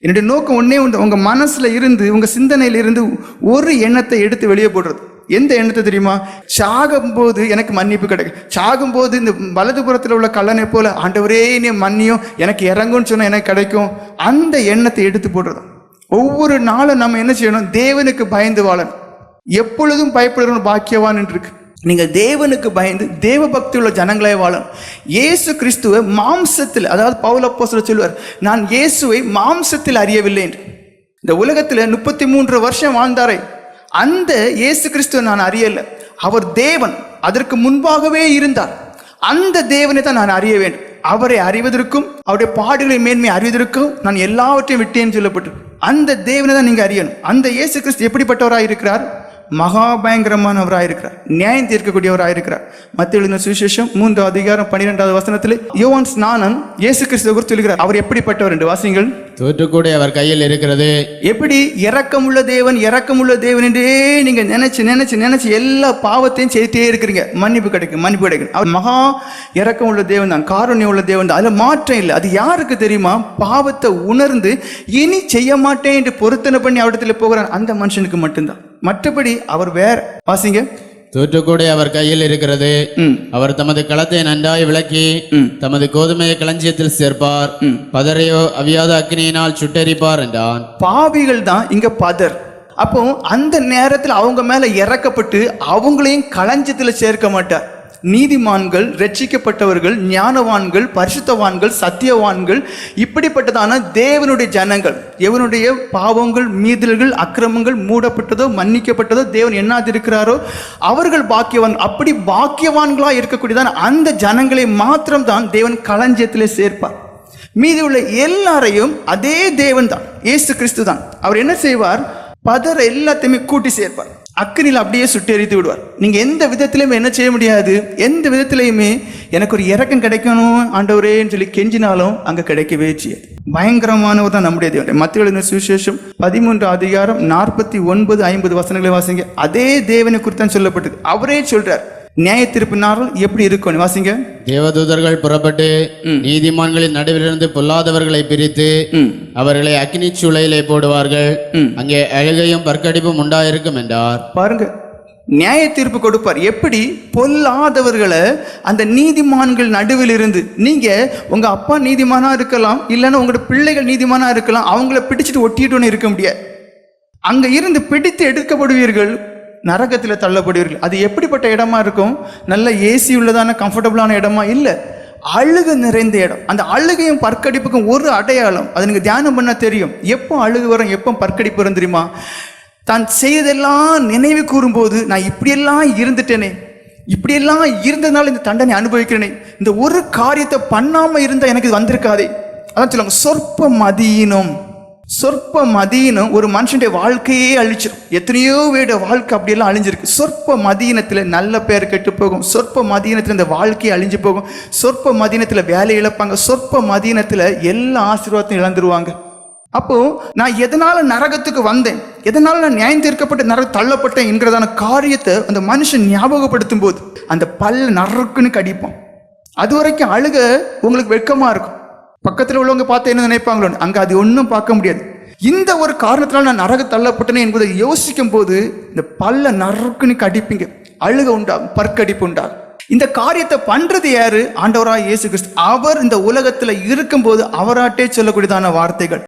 என்னுடைய நோக்கம் ஒன்றே உண்டு, உங்கள் மனசில் இருந்து உங்கள் சிந்தனையில் இருந்து ஒரு எண்ணத்தை எடுத்து வெளியே போடுறது. எந்த எண்ணத்தை தெரியுமா? சாகும்போது எனக்கு மன்னிப்பு கிடைக்கும், சாகும்போது இந்த வலதுபுறத்தில் உள்ள கல்லனை போல ஆண்டவரே நீ மன்னியும் எனக்கு இறங்கும்னு சொன்னால் எனக்கு கிடைக்கும், அந்த எண்ணத்தை எடுத்து போடுறது. ஒவ்வொரு நாளும் நம்ம என்ன செய்யணும்? தேவனுக்கு பயந்து வாழணும். எப்பொழுதும் பயப்படுறவன் பாக்கியவான் என்று இருக்கு. நீங்கள் தேவனுக்கு பயந்து தேவ பக்தி உள்ள ஜனங்களே வாழணும். இயேசு கிறிஸ்துவை மாம்சத்தில், அதாவது பவுல் அப்போஸ்தலர் சொல்வார், நான் இயேசுவை மாம்சத்தில் அறியவில்லை என்று. இந்த உலகத்தில் 33 வருஷம் வாழ்ந்தாரே, அந்த இயேசு கிறிஸ்துவை நான் அறியலை. அவர் தேவன், அதற்கு முன்பாகவே இருந்தார். அந்த தேவனை தான் நான் அறிய வேண்டும். அவரை அறிவதற்கும் அவருடைய பாடுகளை மேன்மை அறிவதற்கும் நான் எல்லாவற்றையும் விட்டேன்னு சொல்லப்பட்டு, அந்த தேவனை தான் நீங்கள் அறியணும். அந்த இயேசு கிறிஸ்து எப்படிப்பட்டவராக இருக்கிறார்? மகாபயங்கரமானவராக இருக்கிறார், நியாயம் தீர்க்கக்கூடியவராக இருக்கிறார். மத்தேயு எழுதின சுவிசேஷம் 3 அதிகாரம் 12வது வசனத்தில் யோவான் ஸ்நானன் இயேசு கிறிஸ்துவை குறித்து சொல்கிறார். அவர் எப்படிப்பட்டவர் என்று வாசிங்கள். தூற்றுக்கூட அவர் கையில் இருக்கிறது. எப்படி இரக்கமுள்ள தேவன், இரக்கமுள்ள தேவன் என்றே நீங்க நினைச்சு நினைச்சு நினைச்சு எல்லா பாவத்தையும் செய்துட்டே இருக்கிறீங்க. மன்னிப்பு கிடைக்கும், மன்னிப்பு கிடைக்கும். அவர் மகா இரக்கம் உள்ள தேவன் தான், காருண்யம் உள்ள தேவன் தான். அதுல மாற்றம் இல்லை. அது யாருக்கு தெரியுமா? பாவத்தை உணர்ந்து இனி செய்ய மாட்டேன் என்று பொருத்தனை பண்ணி அவரிடத்துல போகிறான் அந்த மனுஷனுக்கு மட்டும்தான். மற்றபடி அவர் வேற. வாசிங்க. தூற்றுக்கூட அவர் கையில் இருக்கிறது. அவர் தமது களத்தை நன்றாய் விளக்கி தமது கோதுமையை களஞ்சியத்தில் சேர்ப்பார், பதரையோ அவியாத அக்னியினால் சுட்டெரிப்பார் என்றான். பாவிகள் தான் இங்க பதர். அப்போ அந்த நேரத்தில் அவங்க மேல இறக்கப்பட்டு அவங்களையும் களஞ்சியத்தில் சேர்க்க மாட்டார். நீதிமான்கள், ரட்சிக்கப்பட்டவர்கள், ஞானவான்கள், பரிசுத்தவான்கள், சத்தியவான்கள், இப்படிப்பட்டதான தேவனுடைய ஜனங்கள், எவனுடைய பாவங்கள், மீறல்கள், அக்கிரமங்கள் மூடப்பட்டதோ மன்னிக்கப்பட்டதோ தேவன் என்னாது இருக்கிறாரோ அவர்கள் பாக்கியவான். அப்படி பாக்கியவான்களா இருக்கக்கூடியதான அந்த ஜனங்களை மாத்திரம் தான் தேவன் களஞ்சியத்திலே சேர்ப்பார். மீதி உள்ள எல்லாரையும் அதே தேவன் தான், இயேசு கிறிஸ்து தான். அவர் என்ன செய்வார்? பதற எல்லாத்தையுமே கூட்டி சேர்ப்பார், அக்கினியில் அப்படியே சுட்டெரித்து விடுவார். நீங்கள் எந்த விதத்திலையுமே என்ன செய்ய முடியாது, எந்த விதத்திலையுமே எனக்கு ஒரு இரக்கம் கிடைக்கணும் ஆண்டவரேன்னு சொல்லி கெஞ்சினாலும் அங்கே கிடைக்கவே செய்யாது. பயங்கரமானவர் தான் நம்முடைய தேவன். மத்தேயு எழுதின சுவிசேஷம் 13 அதிகாரம் 49, 50 வசனங்களை வாசிங்க. அதே தேவனை குறித்தான் சொல்லப்பட்டது. அவரே சொல்றார் நியாய தீர்ப்பு நாள் எப்படி இருக்கும். வாசிங்க. தேவதூதர்கள் புறப்பட்டு நீதிமான்களின் நடுவிலிருந்து பொல்லாதவர்களை பிரித்து அவர்களை அக்னி சூளையிலே போடுவார்கள், அங்கே அழுகையும் பற்கடிப்பும் உண்டாயிருக்கும் என்றார். பாருங்க, நியாய தீர்ப்பு கொடுப்பார். எப்படி? பொல்லாதவர்களை அந்த நீதிமான்கள் நடுவில் இருந்து, நீங்க உங்க அப்பா நீதிமானா இருக்கலாம், இல்லைன்னா உங்களோட பிள்ளைகள் நீதிமானா இருக்கலாம், அவங்கள பிடிச்சிட்டு ஒட்டிட்டு இருக்க முடியாது. அங்க இருந்து பிடித்து எடுக்கப்படுவீர்கள், நரகத்தில் தள்ளப்படுவீர்கள். அது எப்படிப்பட்ட இடமா இருக்கும்? நல்ல ஏசி உள்ளதான கம்ஃபர்டபுளான இடமா? இல்லை, அழுகு நிறைந்த இடம். அந்த அழுகையும் பற்கடிப்புக்கும் ஒரு அடையாளம், அது நீங்கள் தியானம் பண்ண தெரியும். எப்போ அழுகு வரும், எப்போ பற்கடிப்பு வரும் தெரியுமா? தான் செய்ததெல்லாம் நினைவு கூறும்போது, நான் இப்படியெல்லாம் இருந்துட்டேனே, இப்படியெல்லாம் இருந்ததுனால இந்த தண்டனை அனுபவிக்கிறேனே, இந்த ஒரு காரியத்தை பண்ணாமல் இருந்தால் எனக்கு இது வந்திருக்காதே. அதான் சொல்லுவாங்க, சொற்ப மதியினம். சொற்ப மதியினம் ஒரு மனுஷனுடைய வாழ்க்கையே அழிச்சிடும். எத்தனையோ பேருடைய வாழ்க்கை அப்படியெல்லாம் அழிஞ்சிருக்கு. சொற்ப மதியினத்தில் நல்ல பேர் கெட்டு போகும், சொற்ப மதியினத்தில் இந்த வாழ்க்கையை அழிஞ்சு போகும், சொற்ப மதியினத்தில் வேலை இழப்பாங்க, சொற்ப மதியினத்தில் எல்லா ஆசீர்வாதத்தையும் இழந்துருவாங்க. அப்போ நான் எதனால நரகத்துக்கு வந்தேன், எதனால நான் நியாயம் தீர்க்கப்பட்டு நரக தள்ளப்பட்டேன் என்கிறதான காரியத்தை அந்த மனுஷன் ஞாபகப்படுத்தும் போது அந்த பல்ல நறுக்குன்னு கடிப்பான். அது வரைக்கும் அழுக உங்களுக்கு வெட்கமா இருக்கும். பக்கத்தில் உள்ளவங்க பார்த்து என்ன நினைப்பாங்களோ, அங்கே அது ஒன்றும் பார்க்க முடியாது. இந்த ஒரு காரணத்தினால நான் நரக தள்ளப்பட்டேனே என்பதை யோசிக்கும் போது இந்த பல்ல நறுக்குன்னு கடிப்பீங்க, அழுக உண்டாகும், பற்கடிப்பு உண்டாகும். இந்த காரியத்தை பண்றது யாரு? ஆண்டவராய் இயேசு கிறிஸ்து. அவர் இந்த உலகத்தில் இருக்கும்போது அவராட்டே சொல்லக்கூடியதான வார்த்தைகள்.